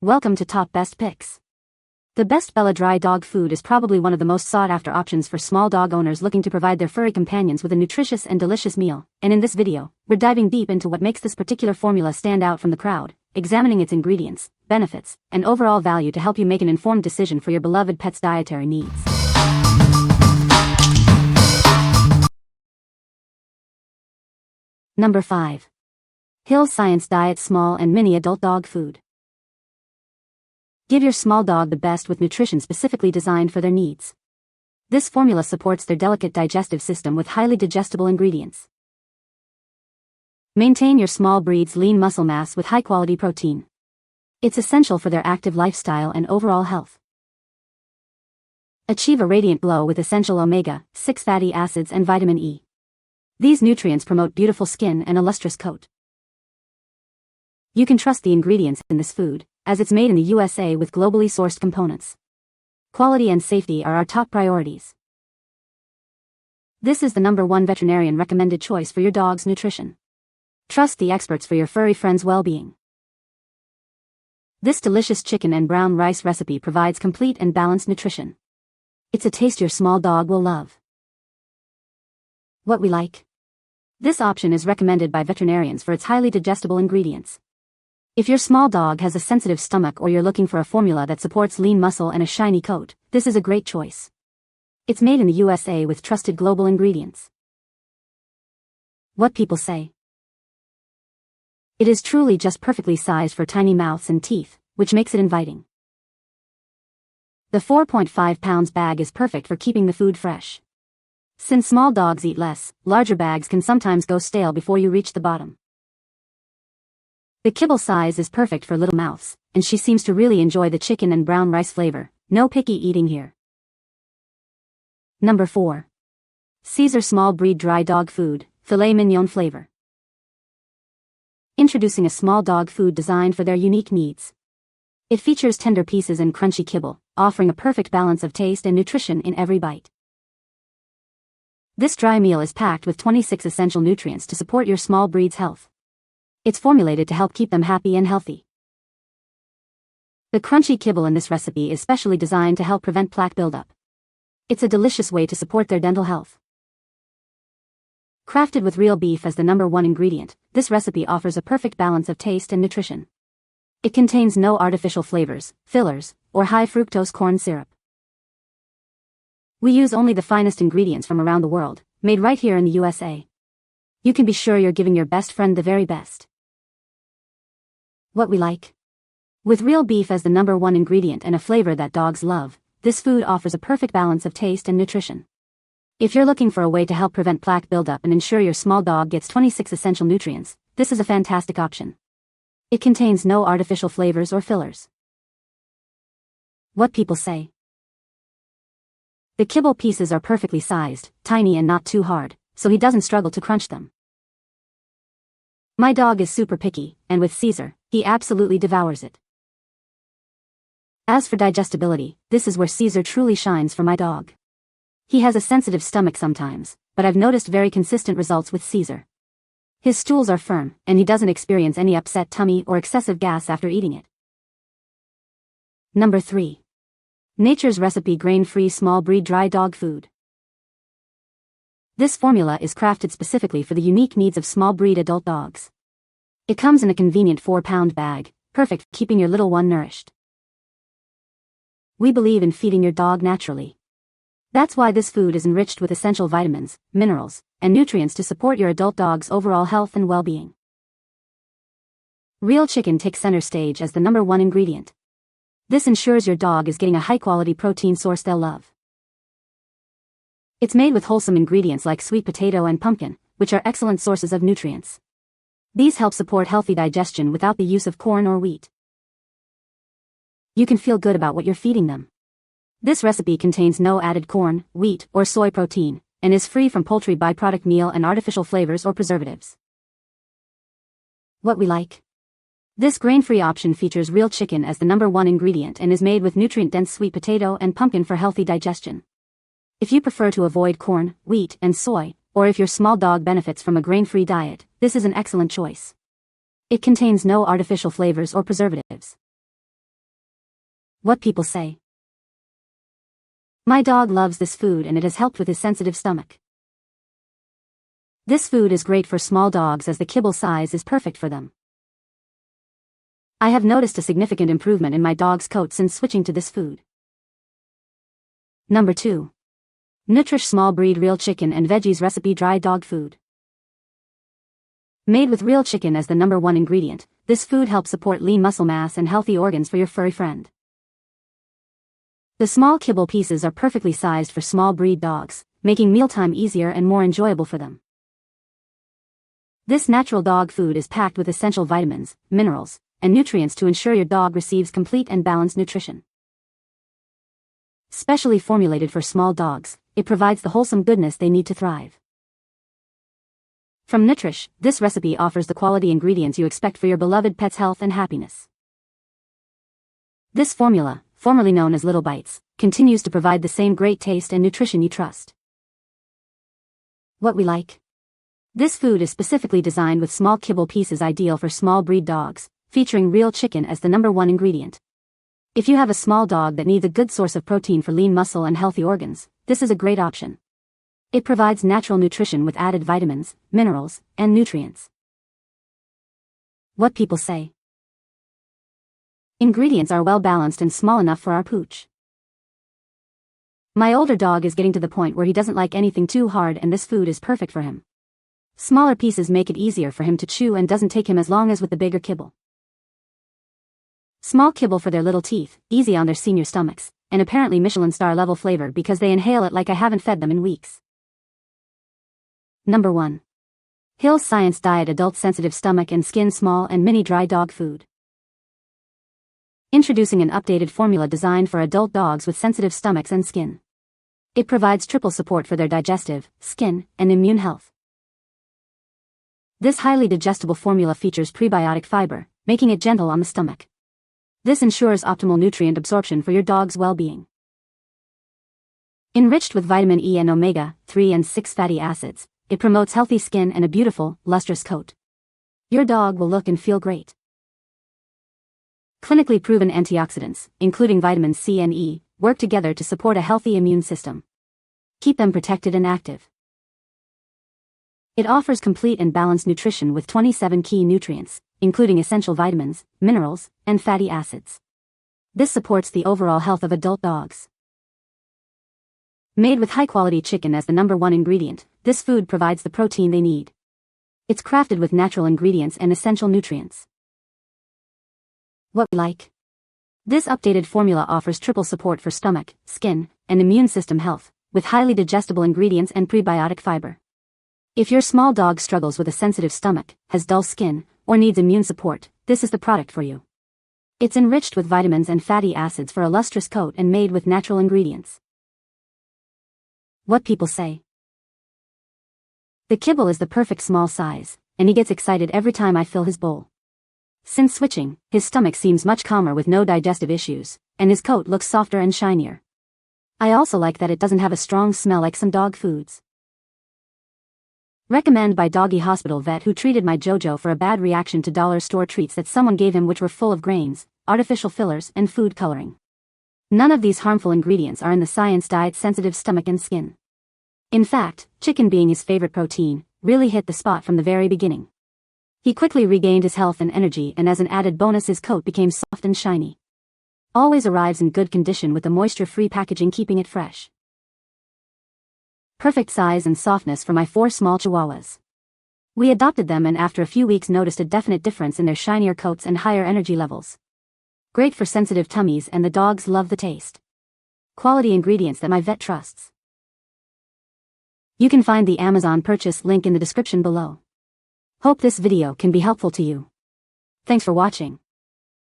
Welcome to Top Best Picks. The Best Bella dry dog food is probably one of the most sought-after options for small dog owners looking to provide their furry companions with a nutritious and delicious meal, and in this video, we're diving deep into what makes this particular formula stand out from the crowd, examining its ingredients, benefits, and overall value to help you make an informed decision for your beloved pet's dietary needs. Number 5. Hill Science Diet Small and Mini Adult Dog Food. Give your small dog the best with nutrition specifically designed for their needs. This formula supports their delicate digestive system with highly digestible ingredients. Maintain your small breed's lean muscle mass with high-quality protein. It's essential for their active lifestyle and overall health. Achieve a radiant glow with essential omega-6 fatty acids and vitamin E. These nutrients promote beautiful skin and a lustrous coat. You can trust the ingredients in this food, as it's made in the USA with globally sourced components. Quality and safety are our top priorities. This is the #1 veterinarian recommended choice for your dog's nutrition. Trust the experts for your furry friend's well-being. This delicious chicken and brown rice recipe provides complete and balanced nutrition. It's a taste your small dog will love. What we like. This option is recommended by veterinarians for its highly digestible ingredients. If your small dog has a sensitive stomach or you're looking for a formula that supports lean muscle and a shiny coat, this is a great choice. It's made in the USA with trusted global ingredients. What people say. It is truly just perfectly sized for tiny mouths and teeth, which makes it inviting. The 4.5 pounds bag is perfect for keeping the food fresh. Since small dogs eat less, larger bags can sometimes go stale before you reach the bottom. The kibble size is perfect for little mouths, and she seems to really enjoy the chicken and brown rice flavor. No picky eating here. Number 4. Cesar Small Breed Dry Dog Food, Filet Mignon Flavor. Introducing a small dog food designed for their unique needs. It features tender pieces and crunchy kibble, offering a perfect balance of taste and nutrition in every bite. This dry meal is packed with 26 essential nutrients to support your small breed's health. It's formulated to help keep them happy and healthy. The crunchy kibble in this recipe is specially designed to help prevent plaque buildup. It's a delicious way to support their dental health. Crafted with real beef as the #1 ingredient, this recipe offers a perfect balance of taste and nutrition. It contains no artificial flavors, fillers, or high fructose corn syrup. We use only the finest ingredients from around the world, made right here in the USA. You can be sure you're giving your best friend the very best. What we like. With real beef as the #1 ingredient and a flavor that dogs love, this food offers a perfect balance of taste and nutrition. If you're looking for a way to help prevent plaque buildup and ensure your small dog gets 26 essential nutrients, this is a fantastic option. It contains no artificial flavors or fillers. What people say. The kibble pieces are perfectly sized, tiny and not too hard, so he doesn't struggle to crunch them. My dog is super picky, and with Cesar, he absolutely devours it. As for digestibility, this is where Cesar truly shines for my dog. He has a sensitive stomach sometimes, but I've noticed very consistent results with Cesar. His stools are firm, and he doesn't experience any upset tummy or excessive gas after eating it. Number 3. Nature's Recipe Grain-Free Small Breed Dry Dog Food. This formula is crafted specifically for the unique needs of small breed adult dogs. It comes in a convenient 4-pound bag, perfect for keeping your little one nourished. We believe in feeding your dog naturally. That's why this food is enriched with essential vitamins, minerals, and nutrients to support your adult dog's overall health and well-being. Real chicken takes center stage as the #1 ingredient. This ensures your dog is getting a high-quality protein source they'll love. It's made with wholesome ingredients like sweet potato and pumpkin, which are excellent sources of nutrients. These help support healthy digestion without the use of corn or wheat. You can feel good about what you're feeding them. This recipe contains no added corn, wheat, or soy protein, and is free from poultry byproduct meal and artificial flavors or preservatives. What we like. This grain-free option features real chicken as the #1 ingredient and is made with nutrient-dense sweet potato and pumpkin for healthy digestion. If you prefer to avoid corn, wheat, and soy, or if your small dog benefits from a grain-free diet, this is an excellent choice. It contains no artificial flavors or preservatives. What people say. My dog loves this food and it has helped with his sensitive stomach. This food is great for small dogs as the kibble size is perfect for them. I have noticed a significant improvement in my dog's coat since switching to this food. Number 2. Nutrish small breed real chicken and veggies recipe dry dog food. Made with real chicken as the number 1 ingredient, this food helps support lean muscle mass and healthy organs for your furry friend. The small kibble pieces are perfectly sized for small breed dogs, making mealtime easier and more enjoyable for them. This natural dog food is packed with essential vitamins, minerals, and nutrients to ensure your dog receives complete and balanced nutrition. Specially formulated for small dogs, it provides the wholesome goodness they need to thrive. From Nutrish, this recipe offers the quality ingredients you expect for your beloved pet's health and happiness. This formula, formerly known as Little Bites, continues to provide the same great taste and nutrition you trust. What we like. This food is specifically designed with small kibble pieces ideal for small breed dogs, featuring real chicken as the number 1 ingredient. If you have a small dog that needs a good source of protein for lean muscle and healthy organs, this is a great option. It provides natural nutrition with added vitamins, minerals, and nutrients. What people say. Ingredients are well balanced and small enough for our pooch. My older dog is getting to the point where he doesn't like anything too hard and this food is perfect for him. Smaller pieces make it easier for him to chew and doesn't take him as long as with the bigger kibble. Small kibble for their little teeth, easy on their senior stomachs, and apparently Michelin star level flavor because they inhale it like I haven't fed them in weeks. Number 1. Hill's Science Diet Adult Sensitive Stomach and Skin Small and Mini Dry Dog Food. Introducing an updated formula designed for adult dogs with sensitive stomachs and skin. It provides triple support for their digestive, skin, and immune health. This highly digestible formula features prebiotic fiber, making it gentle on the stomach. This ensures optimal nutrient absorption for your dog's well-being. Enriched with vitamin E and omega-3 and 6 fatty acids, it promotes healthy skin and a beautiful, lustrous coat. Your dog will look and feel great. Clinically proven antioxidants, including vitamins C and E, work together to support a healthy immune system. Keep them protected and active. It offers complete and balanced nutrition with 27 key nutrients, including essential vitamins, minerals, and fatty acids. This supports the overall health of adult dogs. Made with high-quality chicken as the number 1 ingredient, this food provides the protein they need. It's crafted with natural ingredients and essential nutrients. What we like. This updated formula offers triple support for stomach, skin, and immune system health, with highly digestible ingredients and prebiotic fiber. If your small dog struggles with a sensitive stomach, has dull skin, or needs immune support, this is the product for you. It's enriched with vitamins and fatty acids for a lustrous coat and made with natural ingredients. What people say. The kibble is the perfect small size, and he gets excited every time I fill his bowl. Since switching, his stomach seems much calmer with no digestive issues, and his coat looks softer and shinier. I also like that it doesn't have a strong smell like some dog foods. Recommend by doggy hospital vet who treated my Jojo for a bad reaction to dollar store treats that someone gave him which were full of grains, artificial fillers, and food coloring. None of these harmful ingredients are in the Science Diet sensitive stomach and skin. In fact, chicken being his favorite protein, really hit the spot from the very beginning. He quickly regained his health and energy, and as an added bonus his coat became soft and shiny. Always arrives in good condition with the moisture-free packaging keeping it fresh. Perfect size and softness for my 4 small chihuahuas. We adopted them and after a few weeks noticed a definite difference in their shinier coats and higher energy levels. Great for sensitive tummies and the dogs love the taste. Quality ingredients that my vet trusts. You can find the Amazon purchase link in the description below. Hope this video can be helpful to you. Thanks for watching.